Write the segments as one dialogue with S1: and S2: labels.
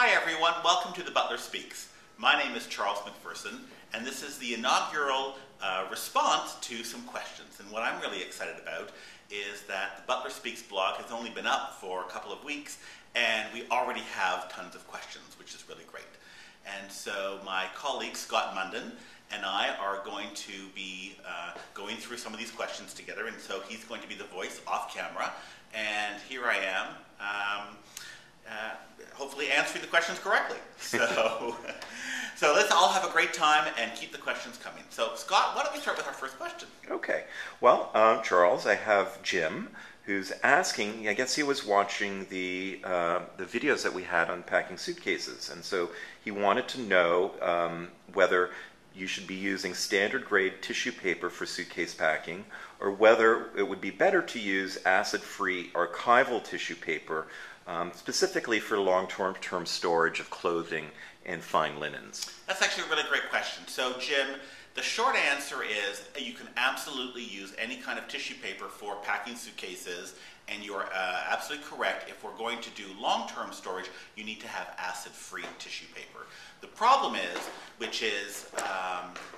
S1: Hi everyone, welcome to The Butler Speaks. My name is Charles McPherson, and this is the inaugural response to some questions. And what I'm really excited about is that the Butler Speaks blog has only been up for a couple of weeks, and we already have tons of questions, which is really great. And so my colleague Scott Munden and I are going to be going through some of these questions together, and so he's going to be the voice off camera, and here I am. Hopefully answering the questions correctly. So let's all have a great time and keep the questions coming. So Scott, why don't we start with our first question?
S2: Okay. Well, Charles, I have Jim, who's asking, I guess he was watching the videos that we had on packing suitcases, and so he wanted to know whether you should be using standard grade tissue paper for suitcase packing, or whether it would be better to use acid-free archival tissue paper, specifically for long-term storage of clothing and fine linens.
S1: That's actually a really great question. So Jim, the short answer is you can absolutely use any kind of tissue paper for packing suitcases, and you're absolutely correct. If we're going to do long-term storage, you need to have acid-free tissue paper. The problem is, which is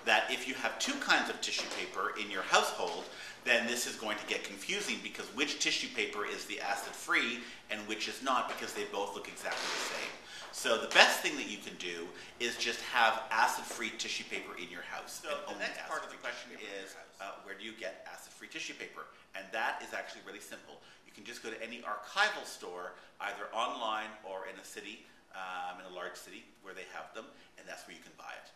S1: that if you have two kinds of tissue paper in your household, then this is going to get confusing because which tissue paper is the acid-free and which is not, because they both look exactly the same. So the best thing that you can do is just have acid-free tissue paper in your house. So the next part of the question is, where do you get acid-free tissue paper? And that is actually really simple. You can just go to any archival store, either online or in a city, in a large city where they have them, and that's where you can buy it.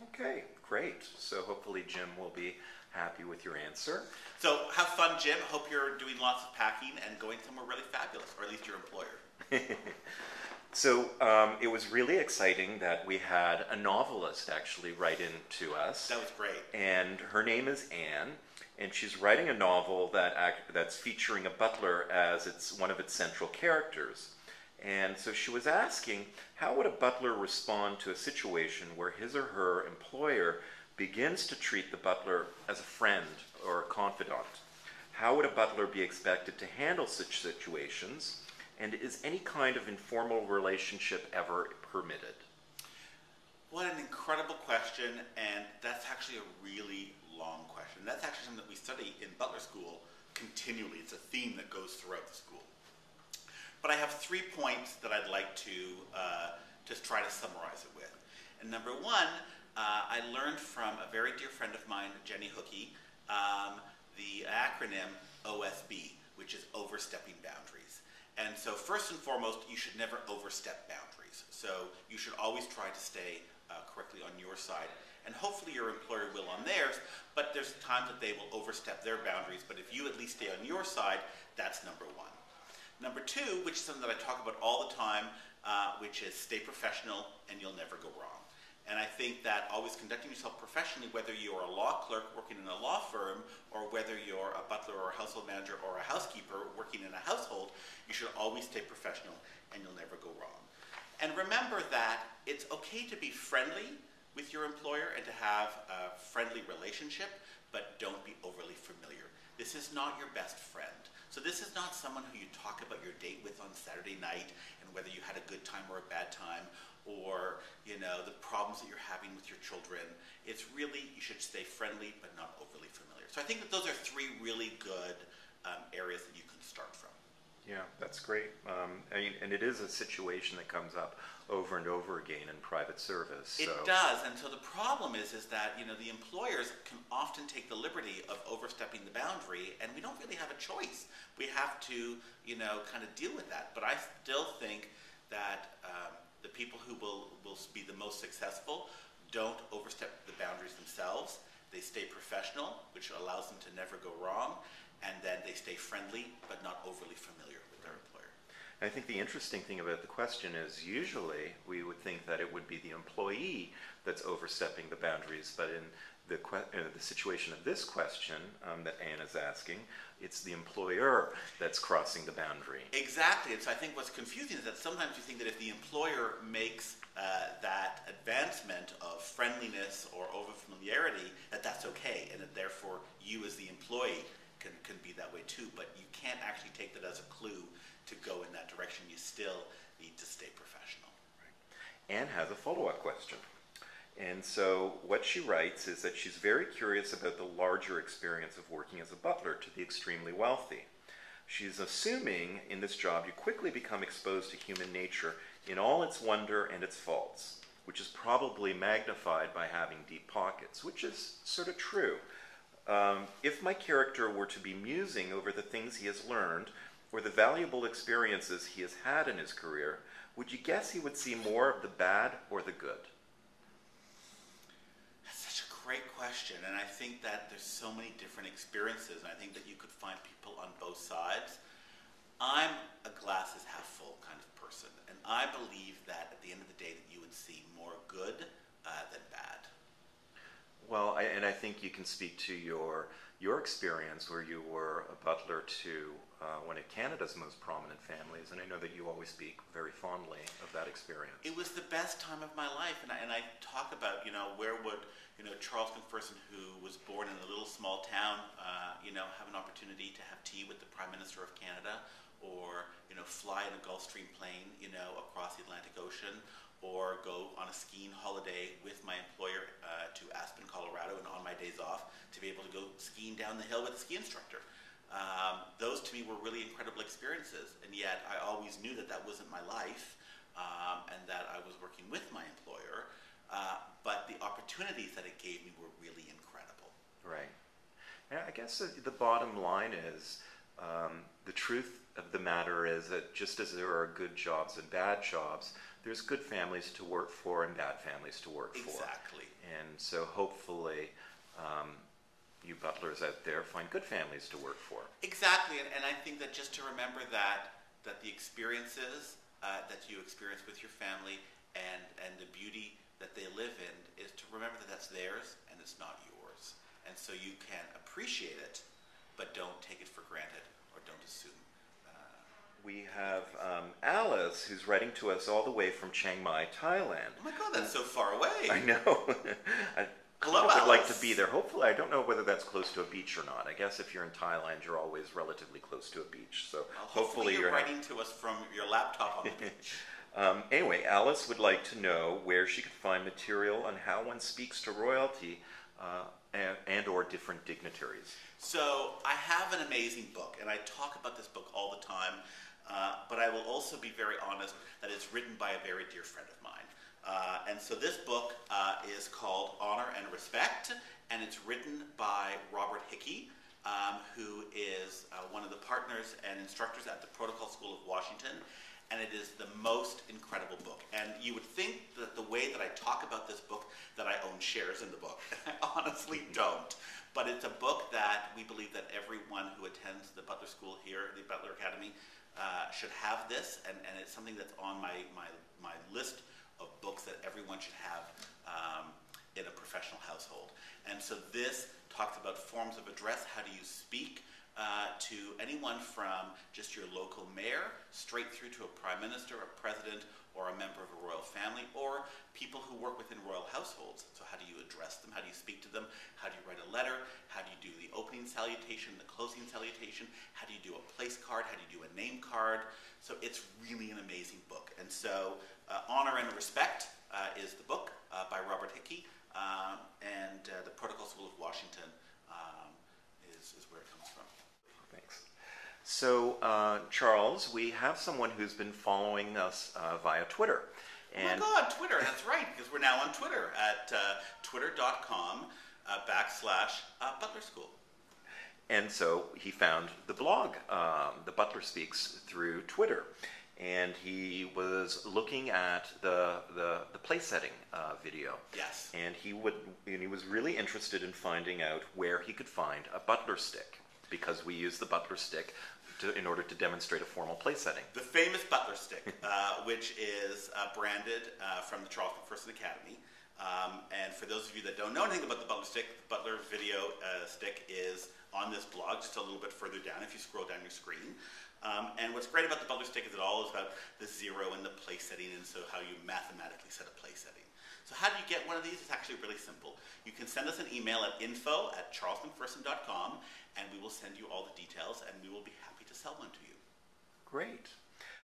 S2: Okay, great. So hopefully Jim will be happy with your answer.
S1: So have fun, Jim. Hope you're doing lots of packing and going somewhere really fabulous, or at least your employer.
S2: So it was really exciting that we had a novelist actually write in to us.
S1: That was great.
S2: And her name is Anne, and she's writing a novel that's featuring a butler as one of its central characters. And so she was asking, how would a butler respond to a situation where his or her employer begins to treat the butler as a friend or a confidant? How would a butler be expected to handle such situations? And is any kind of informal relationship ever permitted?
S1: What an incredible question, and that's actually a really long question. That's actually something that we study in Butler School continually. It's a theme that goes throughout the school. But I have 3 points that I'd like to just try to summarize it with. And number one, I learned from a very dear friend of mine, Jenny Hookey, the acronym OSB, which is overstepping boundaries. And so first and foremost, you should never overstep boundaries. So you should always try to stay correctly on your side. And hopefully your employer will on theirs, but there's times that they will overstep their boundaries. But if you at least stay on your side, that's number one. Number two, which is something that I talk about all the time, which is stay professional and you'll never go wrong. And I think that always conducting yourself professionally, whether you're a law clerk working in a law firm, or whether you're a butler or a household manager or a housekeeper working in a household, you should always stay professional and you'll never go wrong. And remember that it's okay to be friendly with your employer and to have a friendly relationship, but don't be overly familiar. This is not your best friend. So this is not someone who you talk about your date with on Saturday night and whether you had a good time or a bad time, or the problems that you're having with your children. It's really, you should stay friendly but not overly familiar. So I think that those are 3 really good areas that you can start from.
S2: Yeah, that's great. And it is a situation that comes up over and over again in private service.
S1: It does, and so the problem is that the employers can often take the liberty of overstepping the boundary, and we don't really have a choice. We have to, kind of deal with that. But I still think that the people who will be the most successful don't overstep the boundaries themselves. They stay professional, which allows them to never go wrong, and then they stay friendly but not overly familiar with their employer.
S2: I think the interesting thing about the question is usually we would think that it would be the employee that's overstepping the boundaries, but in the situation of this question that Anne is asking, it's the employer that's crossing the boundary.
S1: Exactly. And so I think what's confusing is that sometimes you think that if the employer makes that advancement of friendliness or over-familiarity, that's okay, and that therefore you as the employee can be that way too. But you can't actually take that as a clue to go in that direction. You still need to stay professional.
S2: Anne has a follow-up question. And so what she writes is that she's very curious about the larger experience of working as a butler to the extremely wealthy. She's assuming in this job you quickly become exposed to human nature in all its wonder and its faults, which is probably magnified by having deep pockets, which is sort of true. If my character were to be musing over the things he has learned or the valuable experiences he has had in his career, would you guess he would see more of the bad or the good?
S1: That's such a great question, and I think that there's so many different experiences, and I think that you could find people on both sides. I'm a glass is half full kind of person, and I believe that at the end of the day that you would see more good than bad.
S2: Well, I think you can speak to your experience where you were a butler to one of Canada's most prominent families, and I know that you always speak very fondly of that experience.
S1: It was the best time of my life, and I talk about, where would, Charles McPherson, who was born in a little small town, have an opportunity to have tea with the Prime Minister of Canada, or, fly in a Gulfstream plane, across the Atlantic Ocean, or go on a skiing holiday with my employer to Aspen, Colorado, and on my days off to be able to go skiing down the hill with a ski instructor. Those to me were really incredible experiences, and yet I always knew that that wasn't my life, and that I was working with my employer, but the opportunities that it gave me were really incredible.
S2: Right. And I guess the bottom line is the truth of the matter is that just as there are good jobs and bad jobs, there's good families to work for and bad families to work for.
S1: Exactly.
S2: And so hopefully you butlers out there find good families to work for.
S1: Exactly, and I think that just to remember that the experiences that you experience with your family and the beauty that they live in is to remember that that's theirs and it's not yours. And so you can appreciate it, but don't take it for granted or don't assume.
S2: We have Alice, who's writing to us all the way from Chiang Mai, Thailand.
S1: Oh my God, that's so far away.
S2: I know.
S1: Hello,
S2: I would like
S1: Alice.
S2: to be there. Hopefully, I don't know whether that's close to a beach or not. I guess if you're in Thailand, you're always relatively close to a beach. So
S1: well, hopefully you're writing to us from your laptop on the beach.
S2: Anyway, Alice would like to know where she could find material on how one speaks to royalty and or different dignitaries.
S1: So I have an amazing book, and I talk about this book all the time, but I will also be very honest that it's written by a very dear friend of mine. And so this book is called Honor and Respect, and it's written by Robert Hickey, who is one of the partners and instructors at the Protocol School of Washington, and it is the most incredible book. And you would think that the way that I talk about this book that I own shares in the book, and I honestly don't. But it's a book that we believe that everyone who attends the Butler School here, the Butler Academy, should have this, and it's something that's on my list of books that everyone should have in a professional household. And so this talks about forms of address. How do you speak to anyone from just your local mayor straight through to a prime minister, a president, or a member of a royal family, or people who work within royal households. So how do you address them? How do you speak to them? How do you write a letter? How do you do the opening salutation, the closing salutation? How do you do a place card? How do you do a name card? So it's really an amazing book. And so Honor and Respect is the book by Robert Hickey, and the Protocol School of Washington is where it comes from.
S2: Thanks. So, Charles, we have someone who's been following us via Twitter.
S1: And oh my God, Twitter, that's right, because we're now on Twitter at twitter.com/Butler School.
S2: And so he found the blog, The Butler Speaks, through Twitter. And he was looking at the place setting video.
S1: Yes.
S2: And he was really interested in finding out where he could find a butler stick, because we use the butler stick in order to demonstrate a formal place setting.
S1: The famous butler stick, which is branded from the Charles McPherson Academy. And for those of you that don't know anything about the butler stick, the butler video stick is on this blog, just a little bit further down if you scroll down your screen. And what's great about the butler stick is it all is about the zero and the place setting, and so how you mathematically set a place setting. So how do you get one of these? It's actually really simple. You can send us an email at info@charlesmcpherson.com, and we will send you all the details, and we will be happy to sell one to you.
S2: Great.